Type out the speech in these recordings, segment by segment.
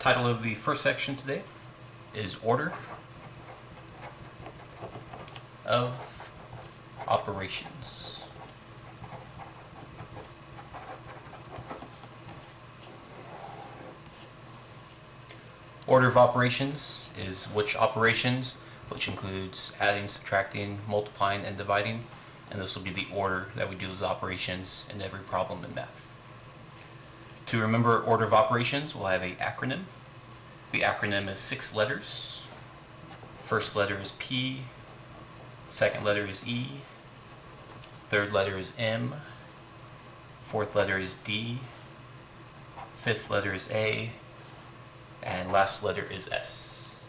Title of the first section today is Order of Operations. Order of operations is which operations, which includes adding, subtracting, multiplying, and dividing, and this will be the order that we do those operations in every problem in math. To remember order of operations, we'll have an acronym. The acronym is 6 letters. First letter is P, second letter is E, third letter is M, fourth letter is D, fifth letter is A, and last letter is S.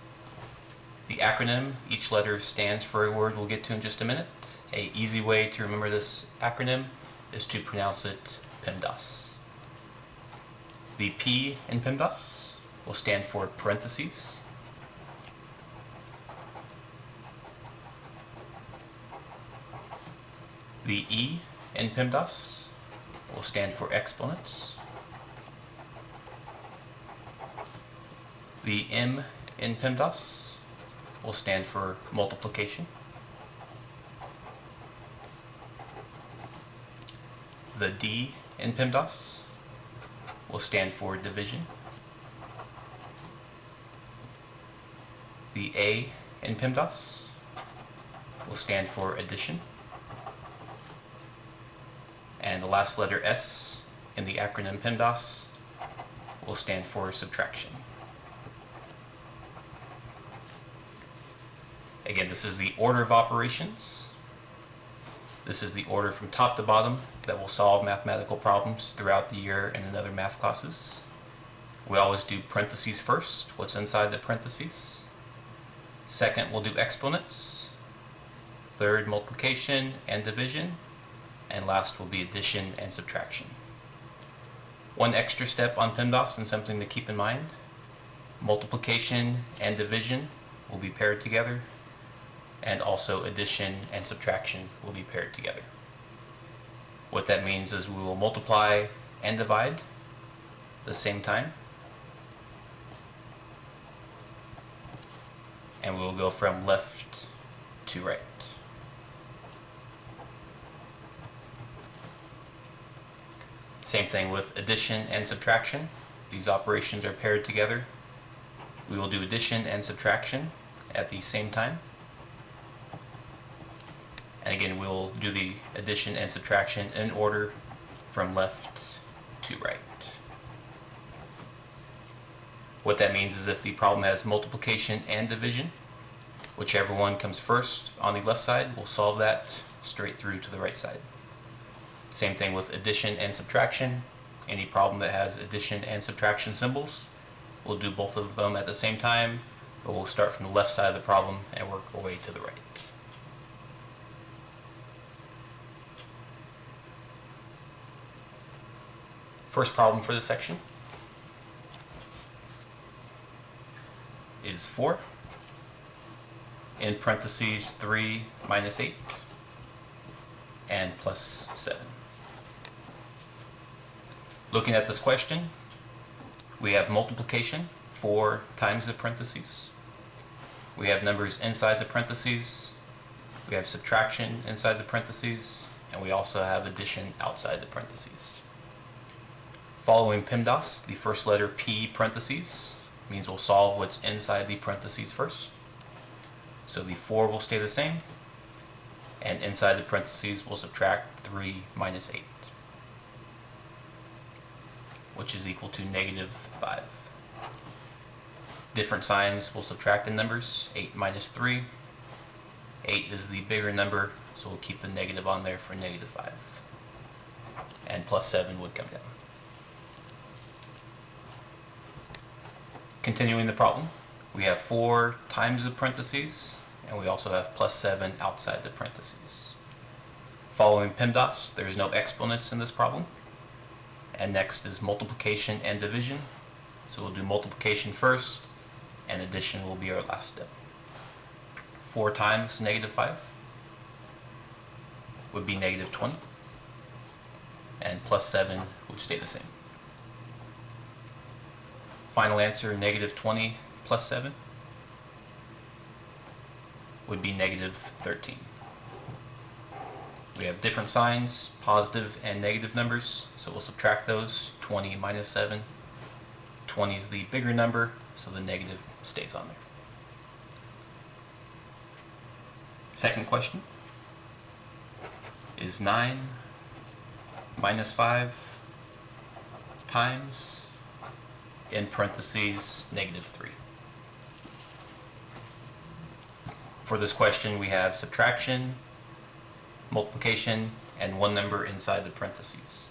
The acronym, each letter stands for a word we'll get to in just a minute. An easy way to remember this acronym is to pronounce it PEMDAS. The P in PEMDAS will stand for parentheses. The E in PEMDAS will stand for exponents. The M in PEMDAS will stand for multiplication. The D in PEMDAS will stand for division. The A in PEMDAS will stand for addition. And the last letter S in the acronym PEMDAS will stand for subtraction. Again, this is the order of operations. This is the order from top to bottom that will solve mathematical problems throughout the year and in other math classes. We always do parentheses first, what's inside the parentheses. Second, we'll do exponents. Third, multiplication and division. And last will be addition and subtraction. One extra step on PEMDAS and something to keep in mind. Multiplication and division will be paired together, and also addition and subtraction will be paired together. What that means is we will multiply and divide at the same time, and we will go from left to right. Same thing with addition and subtraction. These operations are paired together. We will do addition and subtraction at the same time. And again, we'll do the addition and subtraction in order from left to right. What that means is if the problem has multiplication and division, whichever one comes first on the left side, we'll solve that straight through to the right side. Same thing with addition and subtraction. Any problem that has addition and subtraction symbols, we'll do both of them at the same time, but we'll start from the left side of the problem and work our way to the right. First problem for this section is 4, in parentheses 3 minus 8, and plus 7. Looking at this question, we have multiplication, 4 times the parentheses. We have numbers inside the parentheses. We have subtraction inside the parentheses. And we also have addition outside the parentheses. Following PEMDAS, the first letter P parentheses means we'll solve what's inside the parentheses first. So the 4 will stay the same. And inside the parentheses, we'll subtract 3 minus 8. Which is equal to negative 5. Different signs will subtract in numbers. 8 minus 3. 8 is the bigger number, so we'll keep the negative on there for negative 5. And plus 7 would come down. Continuing the problem, we have 4 times the parentheses, and we also have plus 7 outside the parentheses. Following PEMDAS, there's no exponents in this problem. And next is multiplication and division. So we'll do multiplication first, and addition will be our last step. 4 times negative 5 would be negative 20, and plus 7 would stay the same. final answer, negative 20 plus 7, would be negative 13. We have different signs, positive and negative numbers, so we'll subtract those. 20 minus 7. 20 is the bigger number, so the negative stays on there. Second question is 9 minus 5 times, in parentheses, negative 3. For this question, we have subtraction, multiplication, and one number inside the parentheses.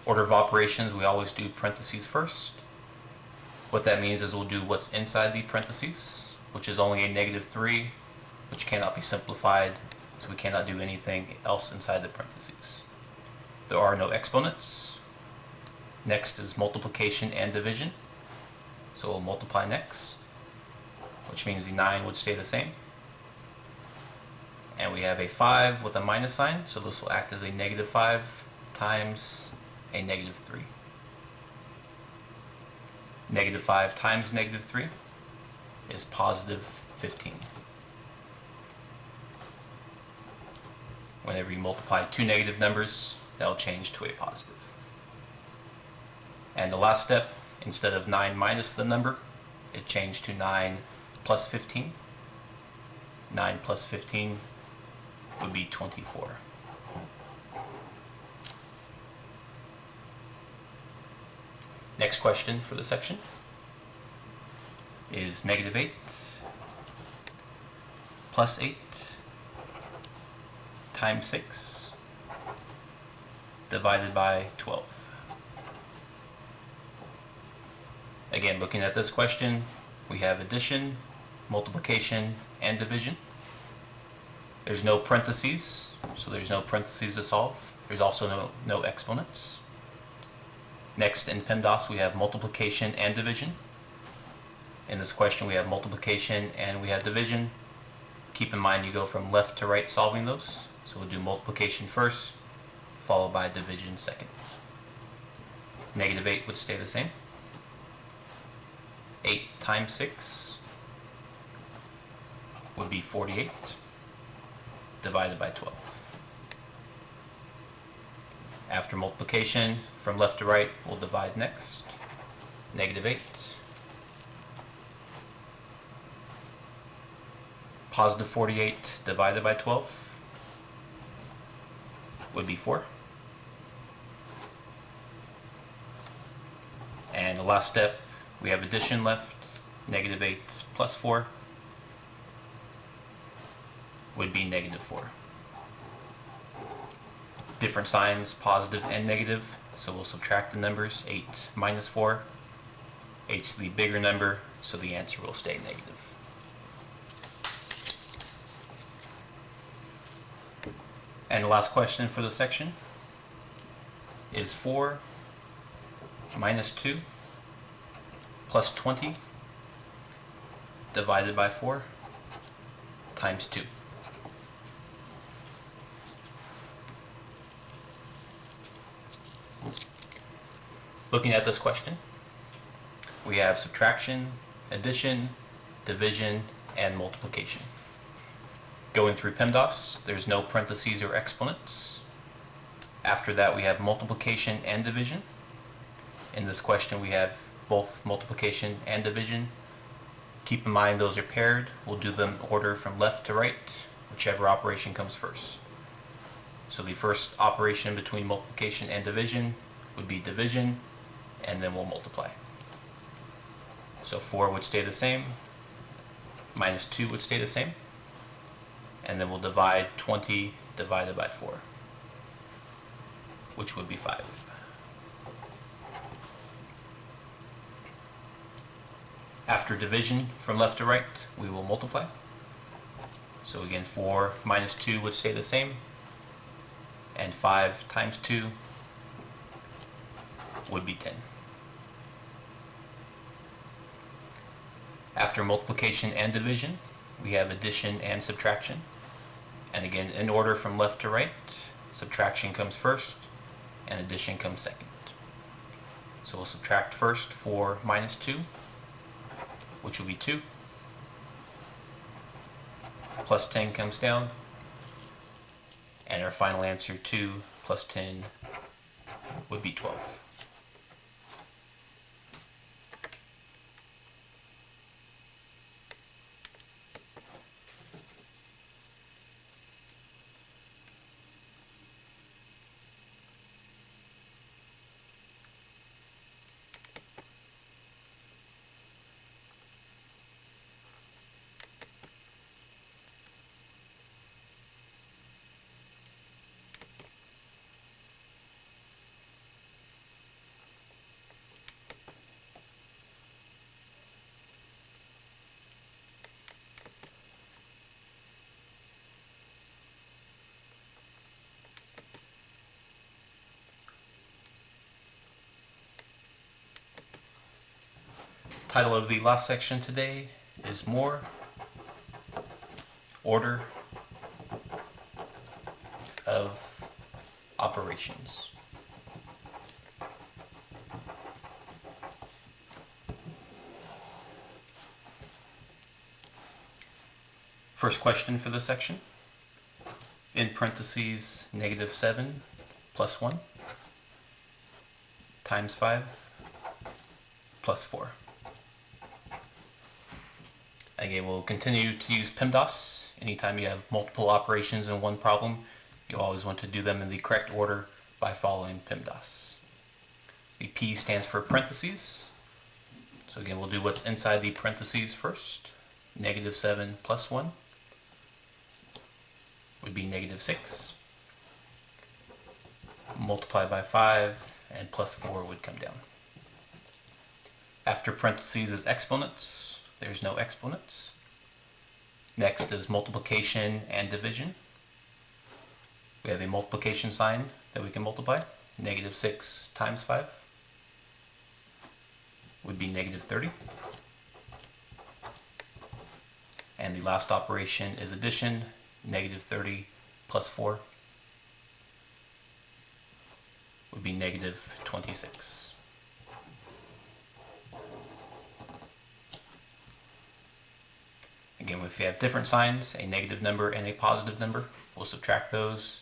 Order of operations, we always do parentheses first. What that means is we'll do what's inside the parentheses, which is only a negative 3, which cannot be simplified, so we cannot do anything else inside the parentheses. There are no exponents. Next is multiplication and division. So we'll multiply next, which means the 9 would stay the same. And we have a 5 with a minus sign, so this will act as a negative 5 times a negative 3. Negative 5 times negative 3 is positive 15. Whenever you multiply two negative numbers, they'll change to a positive. And the last step, instead of 9 minus the number, it changed to 9 plus 15. 9 plus 15 would be 24. Next question for the section is negative 8 plus 8 times 6 divided by 12. Again, looking at this question, we have addition, multiplication, and division. There's no parentheses, so there's no parentheses to solve. There's also no exponents. Next, in PEMDAS, we have multiplication and division. In this question, we have multiplication and we have division. Keep in mind you go from left to right solving those. So we'll do multiplication first, followed by division second. Negative 8 would stay the same. 8 times 6 would be 48, divided by 12. After multiplication, from left to right, we'll divide next. Negative 8. Positive 48 divided by 12 would be 4. And the last step, we have addition left. Negative 8 plus 4 would be negative 4. Different signs, positive and negative, so we'll subtract the numbers. 8 minus 4. 8's the bigger number, so the answer will stay negative. And the last question for the section is 4 minus 2 plus 20 divided by 4 times 2. Looking at this question, we have subtraction, addition, division, and multiplication. Going through PEMDAS, there's no parentheses or exponents. After that, we have multiplication and division. In this question, we have both multiplication and division. Keep in mind those are paired. We'll do them in order from left to right, whichever operation comes first. So the first operation between multiplication and division would be division, and then we'll multiply. So 4 would stay the same, minus 2 would stay the same, and then we'll divide 20 divided by 4, which would be 5. After division from left to right, we will multiply. So again, 4 minus 2 would stay the same, and 5 times 2 would be 10. After multiplication and division, we have addition and subtraction. And again, in order from left to right, subtraction comes first and addition comes second. So we'll subtract first 4 minus 2, which will be 2. Plus 10 comes down, and our final answer, 2 plus 10, would be 12. Title of the last section today is More, Order of Operations. First question for this section. In parentheses, -7 plus 1 times 5 plus 4. Again, we'll continue to use PEMDAS. Anytime you have multiple operations in one problem, you always want to do them in the correct order by following PEMDAS. The P stands for parentheses. So again, we'll do what's inside the parentheses first. -7 plus 1 would be -6. Multiply by 5, and plus 4 would come down. After parentheses is exponents. There's no exponents. Next is multiplication and division. We have a multiplication sign that we can multiply. -6 times 5 would be -30. And the last operation is addition. -30 plus 4 would be -26. Again, if you have different signs, a negative number and a positive number, we'll subtract those.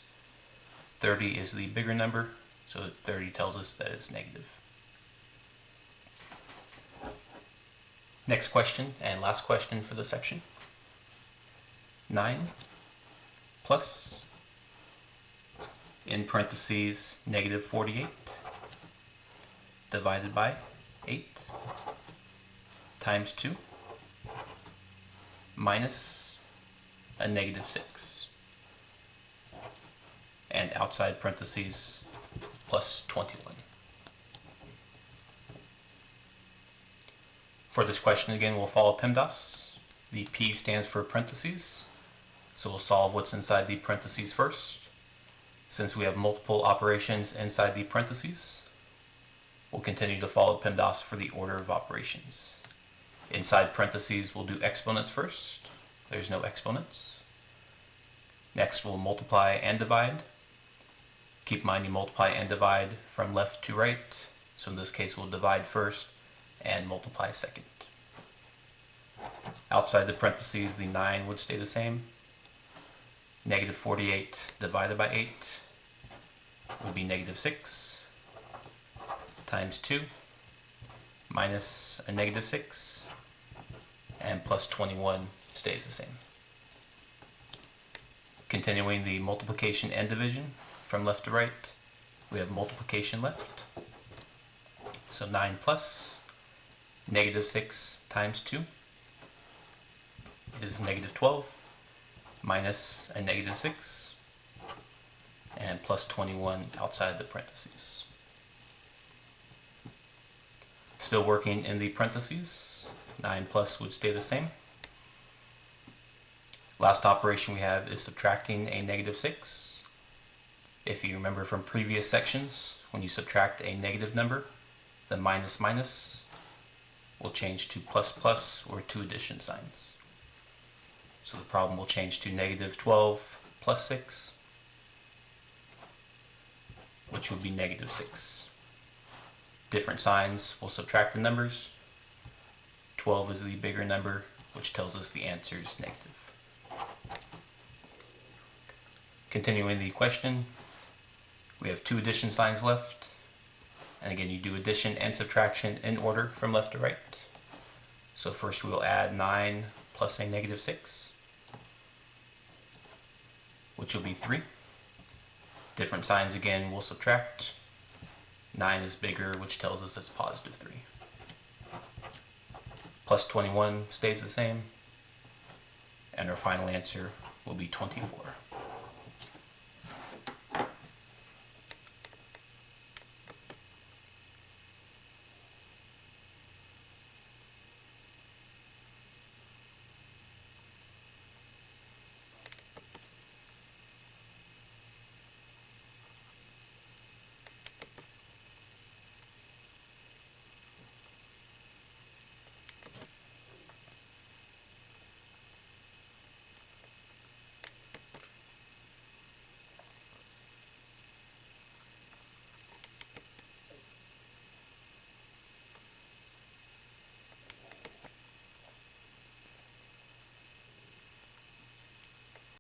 30 is the bigger number, so 30 tells us that it's negative. Next question and last question for this section. 9 plus, in parentheses, -48 divided by 8 times 2 minus a -6, and outside parentheses plus 21. For this question again, we'll follow PEMDAS. The P stands for parentheses, so we'll solve what's inside the parentheses first. Since we have multiple operations inside the parentheses, we'll continue to follow PEMDAS for the order of operations. Inside parentheses, we'll do exponents first. There's no exponents. Next, we'll multiply and divide. Keep in mind you multiply and divide from left to right. So in this case, we'll divide first and multiply second. Outside the parentheses, the 9 would stay the same. -48 divided by 8 would be -6 times 2 minus a -6, and plus 21 stays the same. Continuing the multiplication and division from left to right, we have multiplication left. So 9 plus -6 times 2 is -12 minus a -6 and plus 21 outside the parentheses. Still working in the parentheses, 9 plus would stay the same. Last operation we have is subtracting a -6. If you remember from previous sections, when you subtract a negative number, the minus minus will change to plus plus or two addition signs. So the problem will change to -12 plus 6, which would be -6. Different signs will subtract the numbers. 12 is the bigger number, which tells us the answer is negative. Continuing the question, we have two addition signs left. And again, you do addition and subtraction in order from left to right. So first we will add 9 plus a negative 6, which will be 3. Different signs again will subtract. 9 is bigger, which tells us it's positive 3. Plus 21 stays the same. And our final answer will be 24.